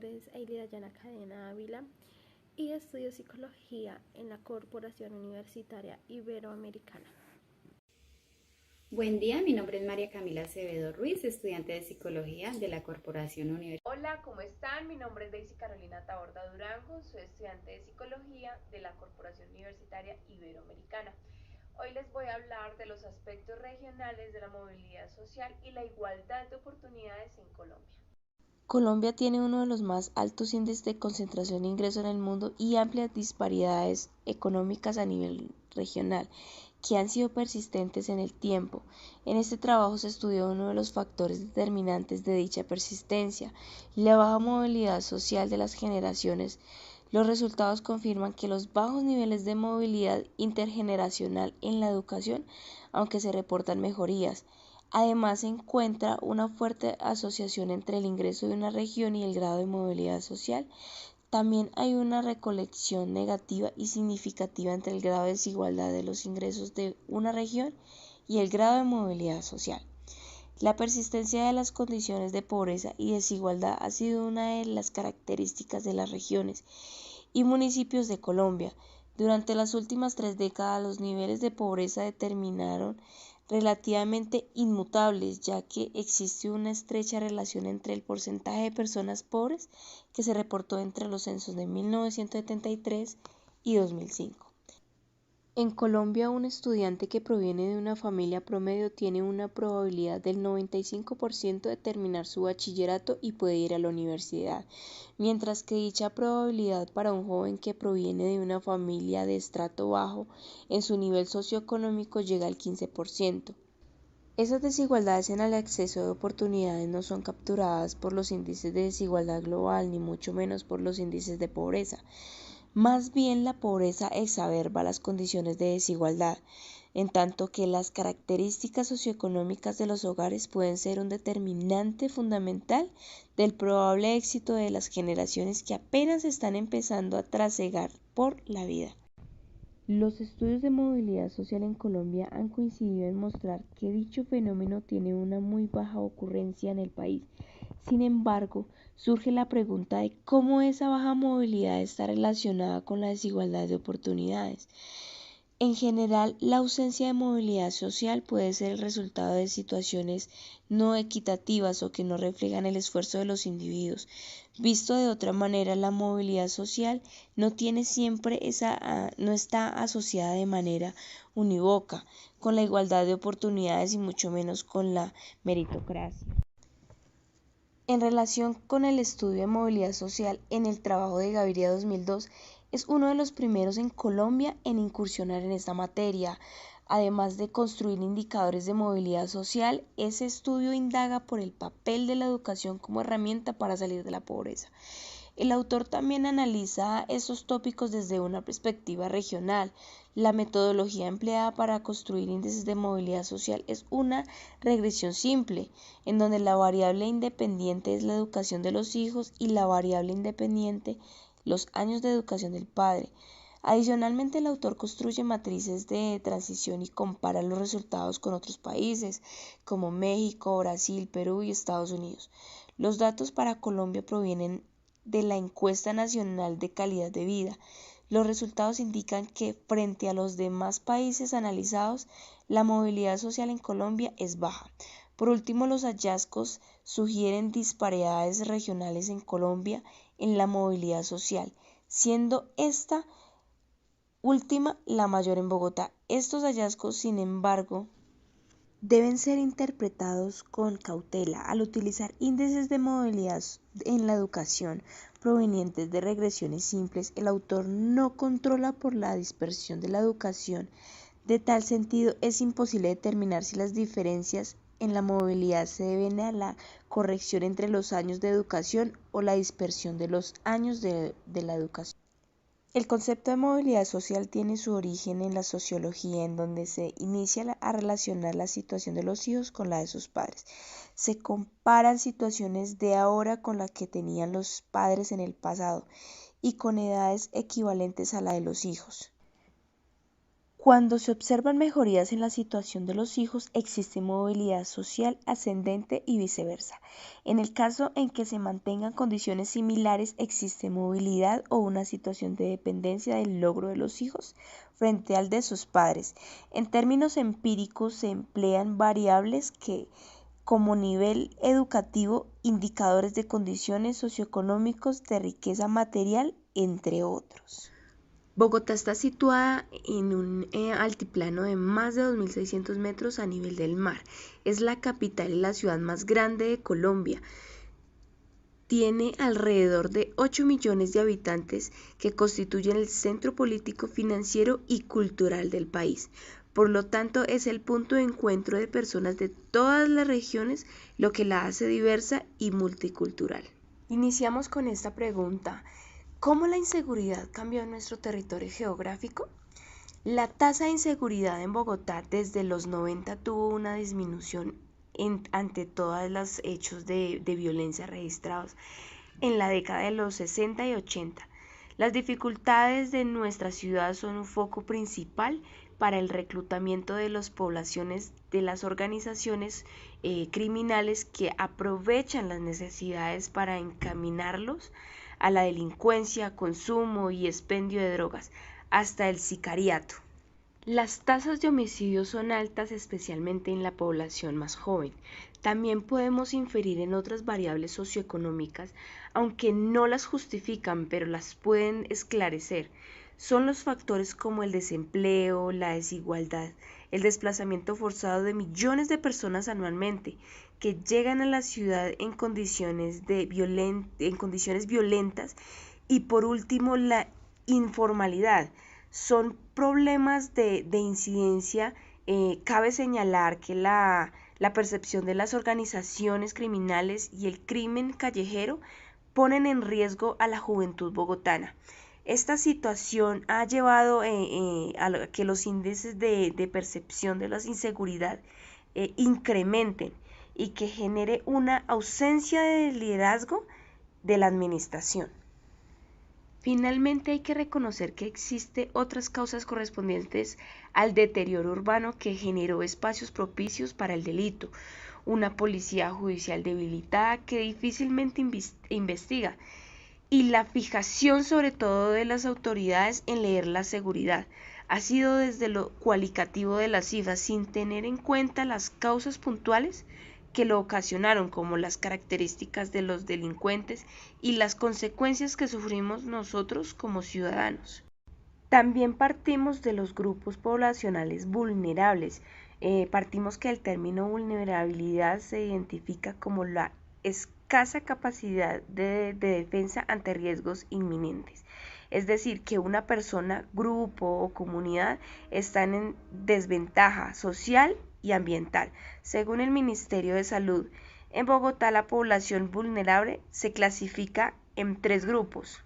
nombre es Eilida Yana Cadena Ávila y estudio psicología en la Corporación Universitaria Iberoamericana. Buen día, mi nombre es María Camila Acevedo Ruiz, estudiante de Psicología de la Corporación Universitaria. Hola, ¿cómo están? Mi nombre es Daisy Carolina Taborda Durango, soy estudiante de Psicología de la Corporación Universitaria Iberoamericana. Hoy les voy a hablar de los aspectos regionales de la movilidad social y la igualdad de oportunidades en Colombia. Colombia tiene uno de los más altos índices de concentración de ingresos en el mundo y amplias disparidades económicas a nivel regional, que han sido persistentes en el tiempo. En este trabajo se estudió uno de los factores determinantes de dicha persistencia, la baja movilidad social de las generaciones. Los resultados confirman que los bajos niveles de movilidad intergeneracional en la educación, aunque se reportan mejorías, además, se encuentra una fuerte asociación entre el ingreso de una región y el grado de movilidad social. También hay una recolección negativa y significativa entre el grado de desigualdad de los ingresos de una región y el grado de movilidad social. La persistencia de las condiciones de pobreza y desigualdad ha sido una de las características de las regiones y municipios de Colombia. Durante las últimas 3 décadas, los niveles de pobreza determinaron relativamente inmutables, ya que existe una estrecha relación entre el porcentaje de personas pobres que se reportó entre los censos de 1973 y 2005. En Colombia, un estudiante que proviene de una familia promedio tiene una probabilidad del 95% de terminar su bachillerato y puede ir a la universidad, mientras que dicha probabilidad para un joven que proviene de una familia de estrato bajo en su nivel socioeconómico llega al 15%. Esas desigualdades en el acceso de oportunidades no son capturadas por los índices de desigualdad global, ni mucho menos por los índices de pobreza. Más bien la pobreza exacerba las condiciones de desigualdad, en tanto que las características socioeconómicas de los hogares pueden ser un determinante fundamental del probable éxito de las generaciones que apenas están empezando a trasegar por la vida. Los estudios de movilidad social en Colombia han coincidido en mostrar que dicho fenómeno tiene una muy baja ocurrencia en el país. Sin embargo, surge la pregunta de cómo esa baja movilidad está relacionada con la desigualdad de oportunidades. En general, la ausencia de movilidad social puede ser el resultado de situaciones no equitativas o que no reflejan el esfuerzo de los individuos. Visto de otra manera, la movilidad social no está asociada de manera unívoca con la igualdad de oportunidades y mucho menos con la meritocracia. En relación con el estudio de movilidad social en el trabajo de Gaviria 2002, es uno de los primeros en Colombia en incursionar en esta materia. Además de construir indicadores de movilidad social, ese estudio indaga por el papel de la educación como herramienta para salir de la pobreza. El autor también analiza estos tópicos desde una perspectiva regional. La metodología empleada para construir índices de movilidad social es una regresión simple, en donde la variable independiente es la educación de los hijos y la variable independiente los años de educación del padre. Adicionalmente, el autor construye matrices de transición y compara los resultados con otros países como México, Brasil, Perú y Estados Unidos. Los datos para Colombia provienen de la Encuesta Nacional de Calidad de Vida. Los resultados indican que frente a los demás países analizados, la movilidad social en Colombia es baja. Por último, los hallazgos sugieren disparidades regionales en Colombia en la movilidad social, siendo esta última la mayor en Bogotá. Estos hallazgos, sin embargo, deben ser interpretados con cautela al utilizar índices de movilidad en la educación provenientes de regresiones simples. El autor no controla por la dispersión de la educación. De tal sentido, es imposible determinar si las diferencias en la movilidad se deben a la corrección entre los años de educación o la dispersión de los años de la educación. El concepto de movilidad social tiene su origen en la sociología, en donde se inicia a relacionar la situación de los hijos con la de sus padres. Se comparan situaciones de ahora con la que tenían los padres en el pasado y con edades equivalentes a la de los hijos. Cuando se observan mejorías en la situación de los hijos, existe movilidad social ascendente y viceversa. En el caso en que se mantengan condiciones similares, existe movilidad o una situación de dependencia del logro de los hijos frente al de sus padres. En términos empíricos se emplean variables como nivel educativo, indicadores de condiciones socioeconómicos, de riqueza material, entre otros. Bogotá está situada en un altiplano de más de 2.600 metros a nivel del mar. Es la capital y la ciudad más grande de Colombia. Tiene alrededor de 8 millones de habitantes que constituyen el centro político, financiero y cultural del país. Por lo tanto, es el punto de encuentro de personas de todas las regiones, lo que la hace diversa y multicultural. Iniciamos con esta pregunta. ¿Cómo la inseguridad cambió en nuestro territorio geográfico? La tasa de inseguridad en Bogotá desde los 90 tuvo una disminución ante todos los hechos de violencia registrados en la década de los 60 y 80. Las dificultades de nuestra ciudad son un foco principal para el reclutamiento de las poblaciones de las organizaciones criminales que aprovechan las necesidades para encaminarlos a la delincuencia, consumo y expendio de drogas, hasta el sicariato. Las tasas de homicidios son altas, especialmente en la población más joven. También podemos inferir en otras variables socioeconómicas, aunque no las justifican, pero las pueden esclarecer. Son los factores como el desempleo, la desigualdad, el desplazamiento forzado de millones de personas anualmente, que llegan a la ciudad en condiciones violentas, y por último la informalidad. Son problemas de incidencia. Cabe señalar que la percepción de las organizaciones criminales y el crimen callejero ponen en riesgo a la juventud bogotana. Esta situación ha llevado a que los índices de percepción de la inseguridad incrementen y que genere una ausencia de liderazgo de la administración. Finalmente, hay que reconocer que existen otras causas correspondientes al deterioro urbano que generó espacios propicios para el delito, una policía judicial debilitada que difícilmente investiga, y la fijación sobre todo de las autoridades en leer la seguridad. Ha sido desde lo cualitativo de las cifras, sin tener en cuenta las causas puntuales que lo ocasionaron, como las características de los delincuentes y las consecuencias que sufrimos nosotros como ciudadanos. También partimos de los grupos poblacionales vulnerables. Partimos que el término vulnerabilidad se identifica como la escasa capacidad de defensa ante riesgos inminentes. Es decir, que una persona, grupo o comunidad están en desventaja social y ambiental. Según el Ministerio de Salud, en Bogotá la población vulnerable se clasifica en 3 grupos.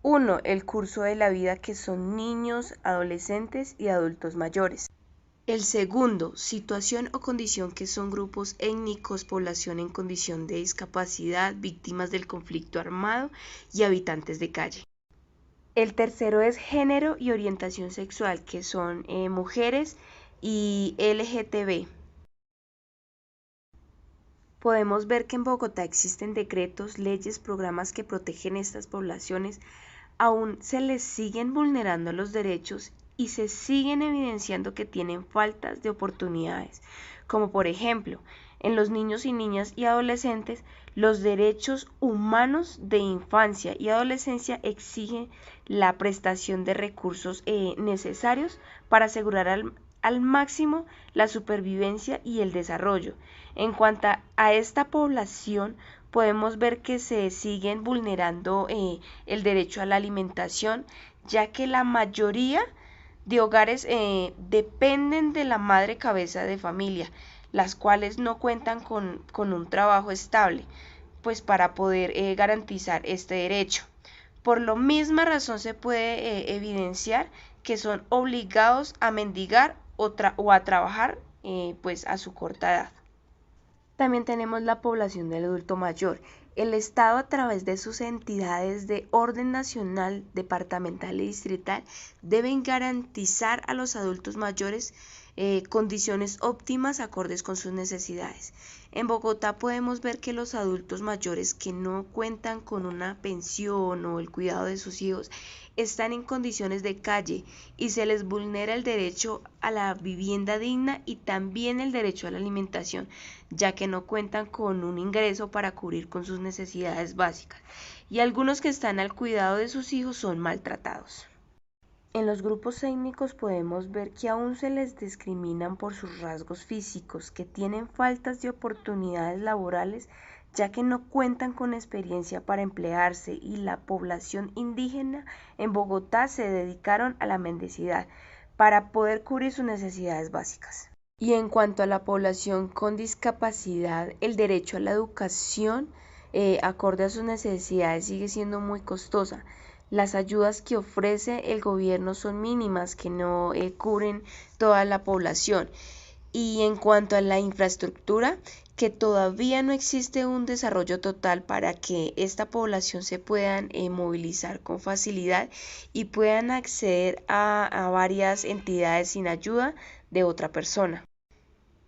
1. El curso de la vida, que son niños, adolescentes y adultos mayores. El segundo, situación o condición, que son grupos étnicos, población en condición de discapacidad, víctimas del conflicto armado y habitantes de calle. El tercero es género y orientación sexual, que son mujeres y LGTB. Podemos ver que en Bogotá existen decretos, leyes, programas que protegen estas poblaciones. Aún se les siguen vulnerando los derechos y se siguen evidenciando que tienen faltas de oportunidades, como por ejemplo, en los niños y niñas y adolescentes, los derechos humanos de infancia y adolescencia exigen la prestación de recursos necesarios para asegurar al máximo la supervivencia y el desarrollo. En cuanto a esta población, podemos ver que se siguen vulnerando el derecho a la alimentación, ya que la mayoría de hogares dependen de la madre cabeza de familia, las cuales no cuentan con un trabajo estable, pues para poder garantizar este derecho. Por la misma razón se puede evidenciar que son obligados a mendigar o a trabajar pues a su corta edad. También tenemos la población del adulto mayor. El Estado, a través de sus entidades de orden nacional, departamental y distrital, deben garantizar a los adultos mayores condiciones óptimas acordes con sus necesidades. En Bogotá podemos ver que los adultos mayores que no cuentan con una pensión o el cuidado de sus hijos están en condiciones de calle y se les vulnera el derecho a la vivienda digna y también el derecho a la alimentación, ya que no cuentan con un ingreso para cubrir con sus necesidades básicas. Y algunos que están al cuidado de sus hijos son maltratados. En los grupos étnicos podemos ver que aún se les discriminan por sus rasgos físicos, que tienen faltas de oportunidades laborales ya que no cuentan con experiencia para emplearse, y la población indígena en Bogotá se dedicaron a la mendicidad para poder cubrir sus necesidades básicas. Y en cuanto a la población con discapacidad, el derecho a la educación acorde a sus necesidades sigue siendo muy costosa. Las ayudas que ofrece el gobierno son mínimas, que no cubren toda la población. Y en cuanto a la infraestructura, que todavía no existe un desarrollo total para que esta población se puedan movilizar con facilidad y puedan acceder a varias entidades sin ayuda de otra persona.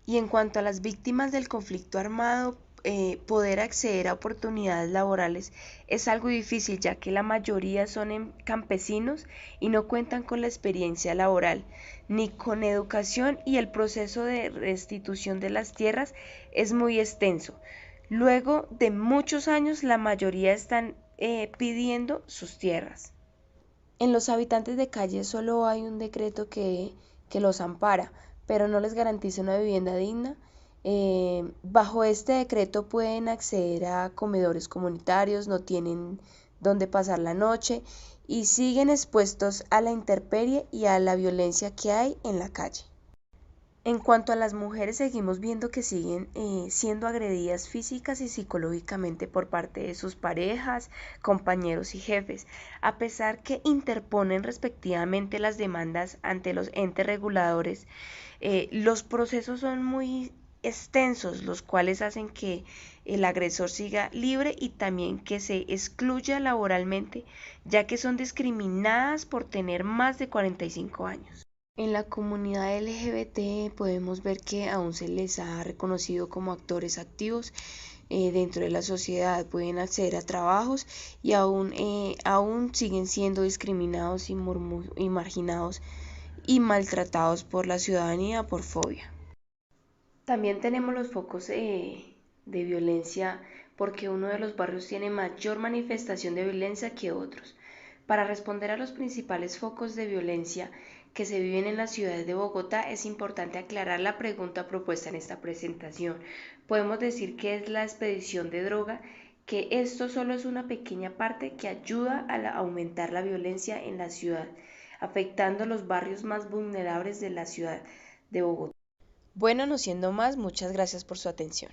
Y en cuanto a las víctimas del conflicto armado, poder acceder a oportunidades laborales es algo difícil, ya que la mayoría son campesinos y no cuentan con la experiencia laboral ni con educación, y el proceso de restitución de las tierras es muy extenso. Luego de muchos años, la mayoría están pidiendo sus tierras. En los habitantes de calle solo hay un decreto que los ampara, pero no les garantiza una vivienda digna. Bajo este decreto pueden acceder a comedores comunitarios, no tienen dónde pasar la noche y siguen expuestos a la intemperie y a la violencia que hay en la calle. En cuanto a las mujeres, seguimos viendo que siguen siendo agredidas físicas y psicológicamente por parte de sus parejas, compañeros y jefes, a pesar que interponen respectivamente las demandas ante los entes reguladores. Los procesos son muy extensos, los cuales hacen que el agresor siga libre y también que se excluya laboralmente, ya que son discriminadas por tener más de 45 años. En la comunidad LGBT podemos ver que aún se les ha reconocido como actores activos dentro de la sociedad, pueden acceder a trabajos y aún siguen siendo discriminados y marginados y maltratados por la ciudadanía por fobia. También tenemos los focos de violencia, porque uno de los barrios tiene mayor manifestación de violencia que otros. Para responder a los principales focos de violencia que se viven en la ciudad de Bogotá, es importante aclarar la pregunta propuesta en esta presentación. Podemos decir que es la expedición de droga, que esto solo es una pequeña parte que ayuda a aumentar la violencia en la ciudad, afectando los barrios más vulnerables de la ciudad de Bogotá. Bueno, no siendo más, muchas gracias por su atención.